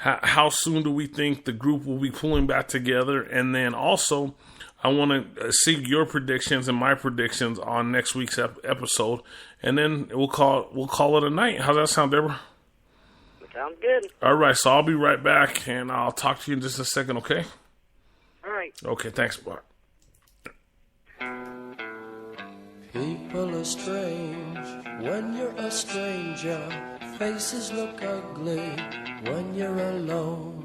how soon do we think the group will be pulling back together? And then also, I want to see your predictions and my predictions on next week's episode, and then we'll call it a night. How's that sound, Deborah? Sounds good. All right, so I'll be right back, and I'll talk to you in just a second, okay? All right. Okay, thanks, bye. People are strange when you're a stranger. Faces look ugly when you're alone.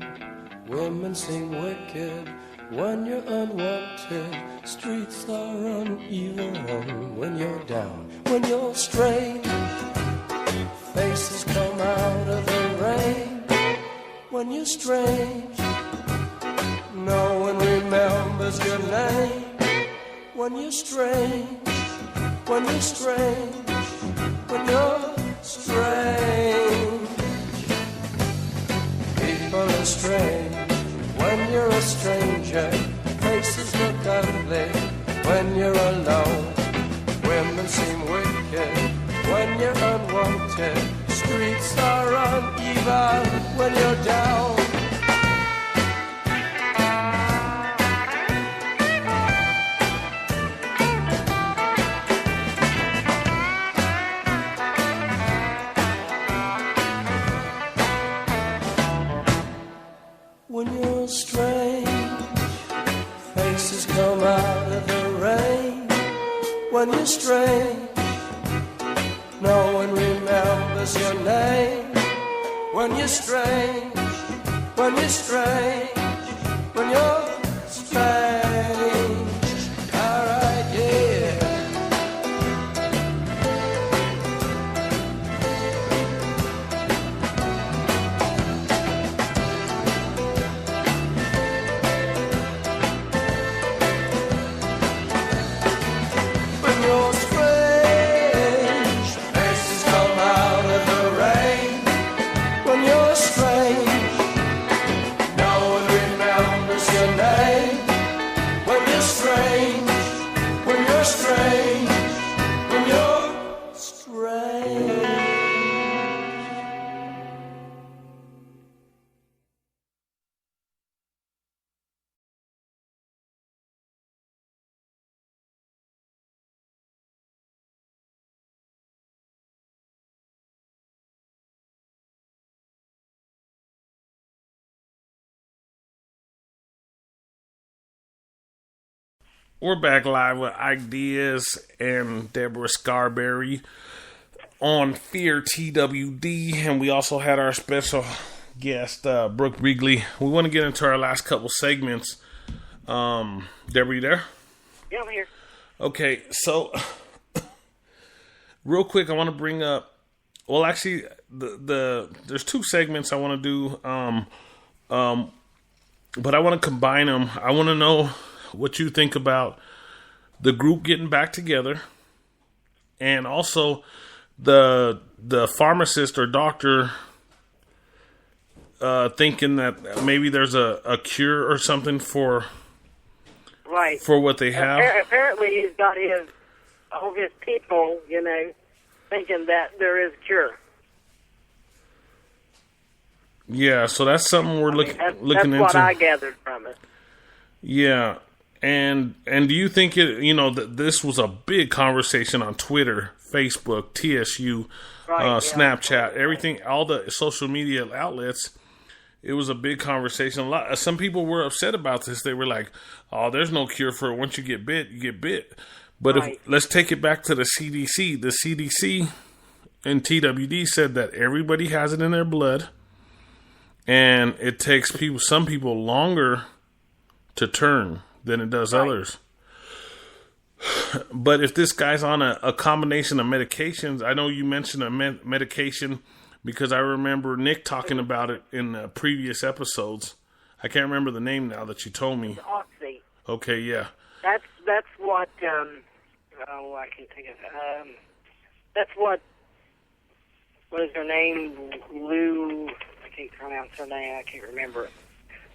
Women seem wicked when you're unwanted. Streets are uneven when you're down. When you're strange, faces come out of the rain. When you're strange, no one remembers your name. When you're strange, when you're strange, when you're strange. People are strange when you're a stranger. Faces look ugly when you're alone. Women seem wicked when you're unwanted. Streets are uneven when you're down. When you're strange, faces come out of the rain. When you're strange, no one remembers your name. When you're strange, when you're strange, when you're strange. All right, yeah. When you're strange, faces come out of the rain. When you're strange, no one remembers your name. When you're strange, when you're strange, when you're strange. We're back live with Diaz and Deborah Scarberry on Fear TWD, and we also had our special guest, Brooke Beegly. We want to get into our last couple segments. Deborah, you there? Yeah, I'm here. Okay, so real quick, I want to bring up. Well, actually, there's two segments I want to do, but I want to combine them. I want to know what you think about the group getting back together, and also the pharmacist or doctor thinking that maybe there's a cure or something for what they have. Apparently, he's got all his people, thinking that there is a cure. Yeah, so that's something we're looking into. That's what I gathered from it. Yeah. And do you think that this was a big conversation on Twitter, Facebook, TSU, Snapchat, everything, all the social media outlets? It was a big conversation. Some people were upset about this. They were like, "Oh, there's no cure for it. Once you get bit, you get bit." But let's take it back to the CDC. The CDC and TWD said that everybody has it in their blood, and it takes some people longer to turn than it does others. But if this guy's on a combination of medications, I know you mentioned a medication because I remember Nick talking about it in previous episodes. I can't remember the name now that you told me. Oxy. Okay, yeah. That's what. I can think of. That's what. What is her name? Lou. I can't pronounce her name. I can't remember it.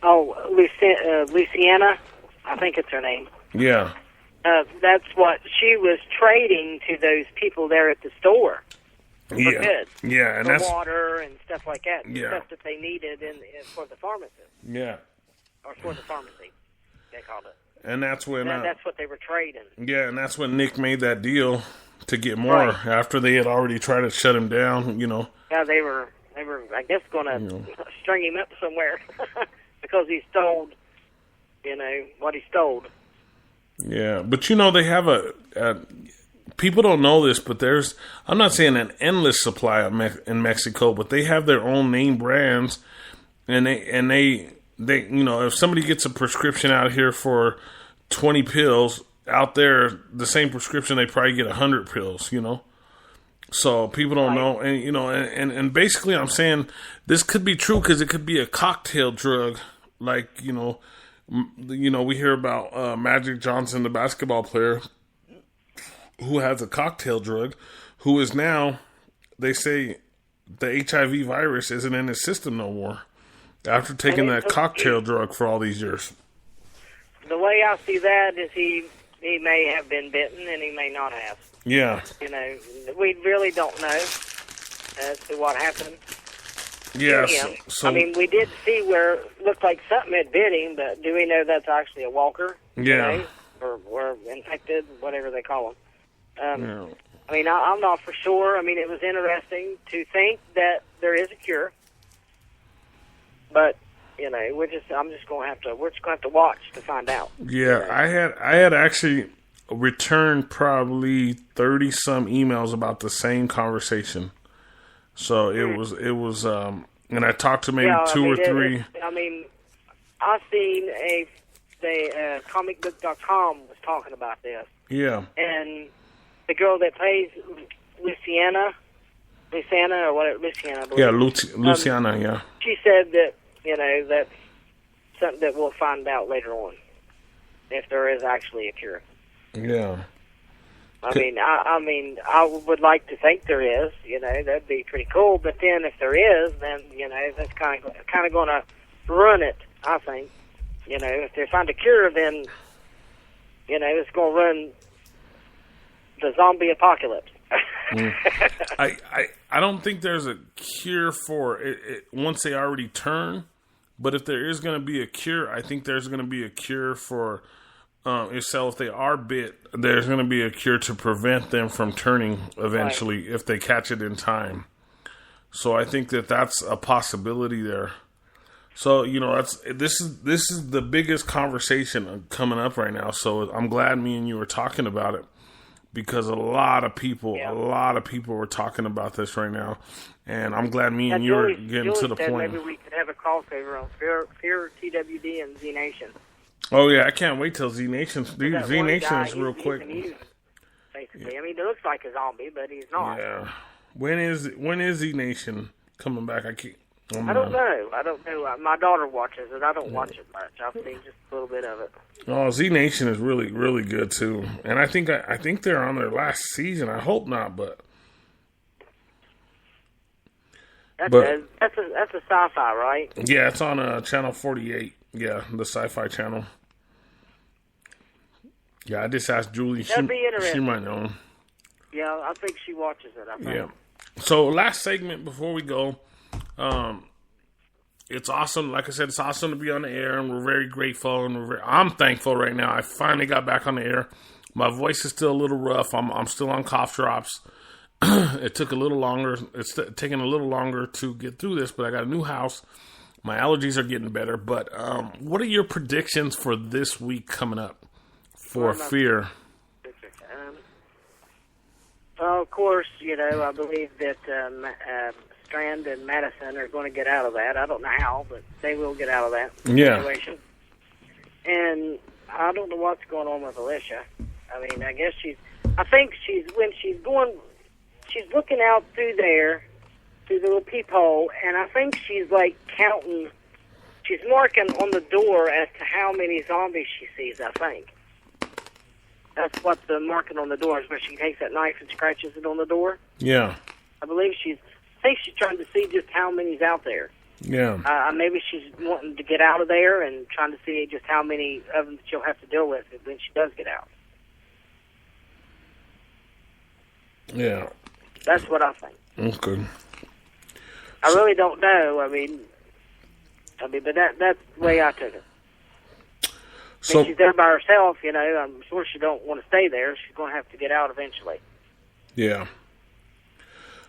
Oh, Luciana. I think it's her name. Yeah. That's what she was trading to those people there at the store. for good. Yeah, and for that's water and stuff like that. Yeah. Stuff that they needed for the pharmacist. Yeah. Or for the pharmacy, they called it. And that's when that's what they were trading. Yeah, and that's when Nick made that deal to get more after they had already tried to shut him down. Yeah, they were I guess going to string him up somewhere because he stole. What he stole. Yeah, but they have a people don't know this, but I'm not saying an endless supply in Mexico, but they have their own name brands, and they if somebody gets a prescription out here for 20 pills, out there the same prescription they probably get 100 pills, So people don't know, and and basically I'm saying this could be true because it could be a cocktail drug, like we hear about Magic Johnson, the basketball player, who has a cocktail drug, who is now, they say, the HIV virus isn't in his system no more after taking that cocktail drug for all these years. The way I see that is he may have been bitten and he may not have. Yeah. We really don't know as to what happened. Yeah. So, we did see where it looked like something had bit him, but do we know that's actually a walker? Yeah. Or infected, whatever they call them. Yeah. I'm not for sure. It was interesting to think that there is a cure, but we're just going to have to watch to find out. Yeah, I had actually returned probably 30 some emails about the same conversation. So it was and I talked to maybe two or three. I've seen comicbook.com was talking about this. Yeah. And the girl that plays Luciana, or whatever, Luciana, I believe. Yeah, Luciana, yeah. She said that, that's something that we'll find out later on, if there is actually a cure. Yeah. I would like to think there is, that'd be pretty cool, but then if there is, then, that's kind of going to run it, I think. If they find a cure, then, it's going to run the zombie apocalypse. I don't think there's a cure for it once they already turn, but if there is going to be a cure, I think there's going to be a cure for if they are bit, there's going to be a cure to prevent them from turning eventually if they catch it in time. So I think that's a possibility there. So this is the biggest conversation coming up right now. So I'm glad me and you were talking about it, because a lot of people were talking about this right now, and I'm glad me and you were getting to the point. Maybe we could have a crossover on Fear TWD and Z Nation. Oh yeah, I can't wait till Z Nation. Z Nation is real quick. Basically, it looks like a zombie, but he's not. Yeah. When is Z Nation coming back? I don't know. My daughter watches it. I don't watch it much. I've seen just a little bit of it. Oh, Z Nation is really, really good too, and I think they're on their last season. I hope not, but that's a sci-fi, right? Yeah, it's on channel 48. Yeah, the Sci-Fi channel. Yeah, I just asked Julie. That'd be interesting. She might know. Yeah, I think she watches it. I think. Yeah. So last segment before we go. It's awesome. Like I said, it's awesome to be on the air, and we're very grateful, and I'm thankful right now. I finally got back on the air. My voice is still a little rough. I'm still on cough drops. It took a little longer. It's taking a little longer to get through this, but I got a new house. My allergies are getting better. But what are your predictions for this week coming up for Fear? Well, of course, I believe that Strand and Madison are going to get out of that. I don't know how, but they will get out of that situation. And I don't know what's going on with Alicia. I guess she's looking out through there, through the little peephole, and I think she's counting, she's marking on the door as to how many zombies she sees, I think. That's what the marking on the door is, where she takes that knife and scratches it on the door. Yeah. I believe she's trying to see just how many's out there. Yeah. Maybe she's wanting to get out of there and trying to see just how many of them she'll have to deal with when she does get out. Yeah. That's what I think. Okay. I really don't know. I mean, but that's the way I took it. So she's there by herself, you know. I'm sure she don't want to stay there. She's going to have to get out eventually. yeah.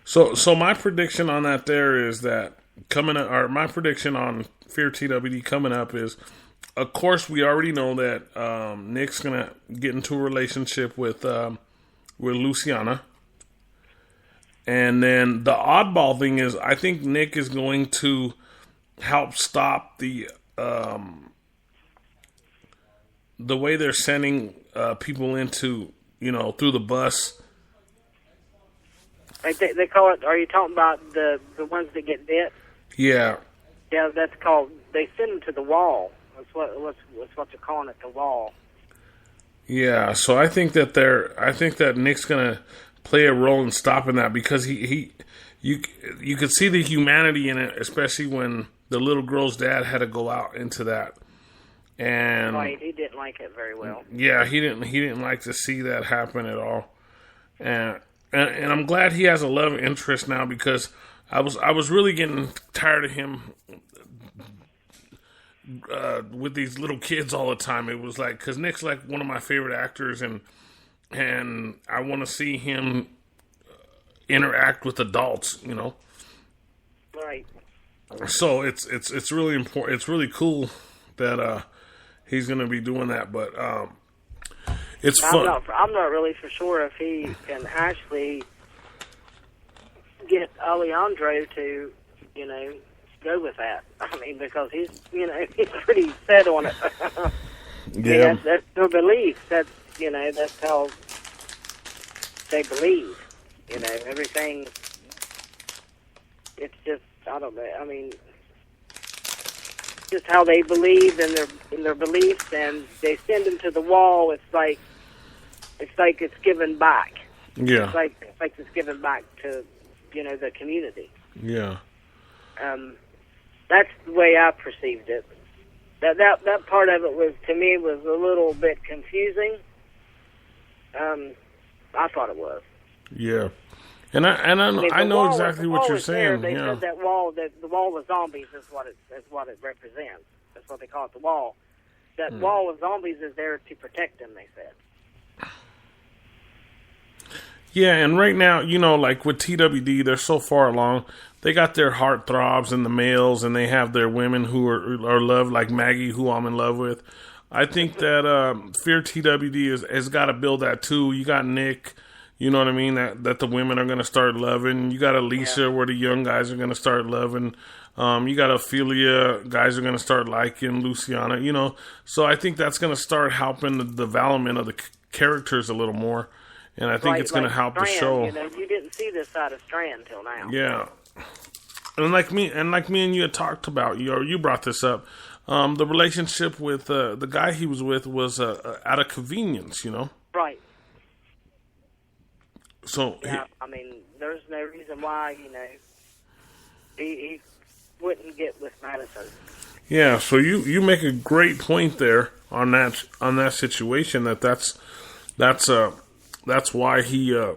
So my prediction on that there is that my prediction on Fear TWD coming up is, of course, we already know that Nick's gonna get into a relationship with Luciana, and then the oddball thing is, I think Nick is going to help stop the way they're sending people into, through the bus. They call it. Are you talking about the ones that get bit? Yeah. Yeah, that's called. They send them to the wall. That's what they're calling it, the wall. Yeah. So I think that Nick's gonna play a role in stopping that, because you could see the humanity in it, especially when the little girl's dad had to go out into that. And right, he didn't like it very well. Yeah, he didn't like to see that happen at all. And I'm glad he has a love interest now, because I was really getting tired of him with these little kids all the time. It was like, because Nick's like one of my favorite actors, and I want to see him interact with adults, Right. So it's really important. It's really cool that he's going to be doing that, but it's fun. I'm not really for sure if he can actually get Alejandro to, go with that. I mean, because he's pretty set on it. Yeah, that's their belief. That's how they believe. Everything. It's just, I don't know. I mean, just how they believe in their beliefs, and they send them to the wall. It's like it's given back. Yeah. It's like it's given back to the community. Yeah. That's the way I perceived it. That part of it was, to me, was a little bit confusing. I thought it was. Yeah. And I know exactly what you're saying. They said that the wall of zombies is what it represents. That's what they call it, the wall. That wall of zombies is there to protect them, they said. Yeah, and right now, like with TWD, they're so far along. They got their heartthrobs and the males, and they have their women who are loved, like Maggie, who I'm in love with. I think that Fear TWD has got to build that too. You got Nick, you know what I mean, that the women are going to start loving. You got Alicia, where the young guys are going to start loving. You got Ophelia, guys are going to start liking Luciana, So I think that's going to start helping the development of the characters a little more. And I think it's going to help the show. You didn't see this side of Strand till now. Yeah. And like me and you had talked about, you brought this up, the relationship with the guy he was with was out of convenience, Right. So yeah, I mean, there's no reason why, he wouldn't get with Madison. Yeah, so you make a great point there on that situation, that's why he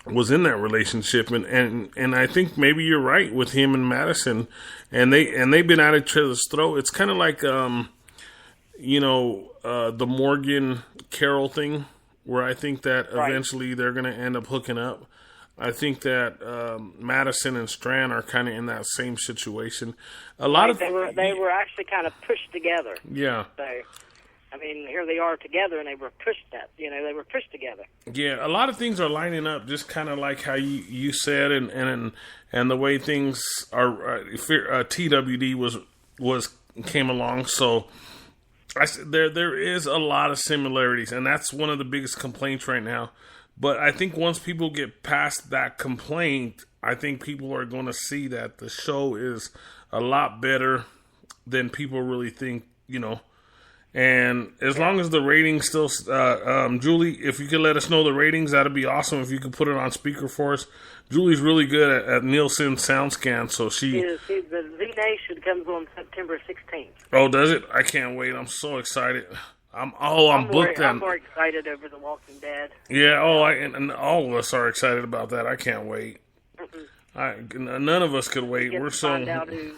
was in that relationship, and I think maybe you're right with him and Madison, and they've been at each other's throat. It's kind of like the Morgan Carol thing, where I think that eventually they're going to end up hooking up. I think that Madison and Strand are kind of in that same situation. They were actually kind of pushed together. Yeah. So, I mean, here they are together, and they were pushed together. Yeah, a lot of things are lining up, just kind of like how you said, and the way things are. TWD came along, so there is a lot of similarities, and that's one of the biggest complaints right now. But I think once people get past that complaint, I think people are going to see that the show is a lot better than people really think, And as long as the ratings still, Julie, if you could let us know the ratings, that'd be awesome. If you could put it on speaker for us. Julie's really good at Nielsen SoundScan, so the Z-Nation comes on September 16th. Oh, does it? I can't wait. I'm so excited. I'm booked. I'm more excited over The Walking Dead. Yeah. And all of us are excited about that. I can't wait. None of us could wait. Get We're to so. find out who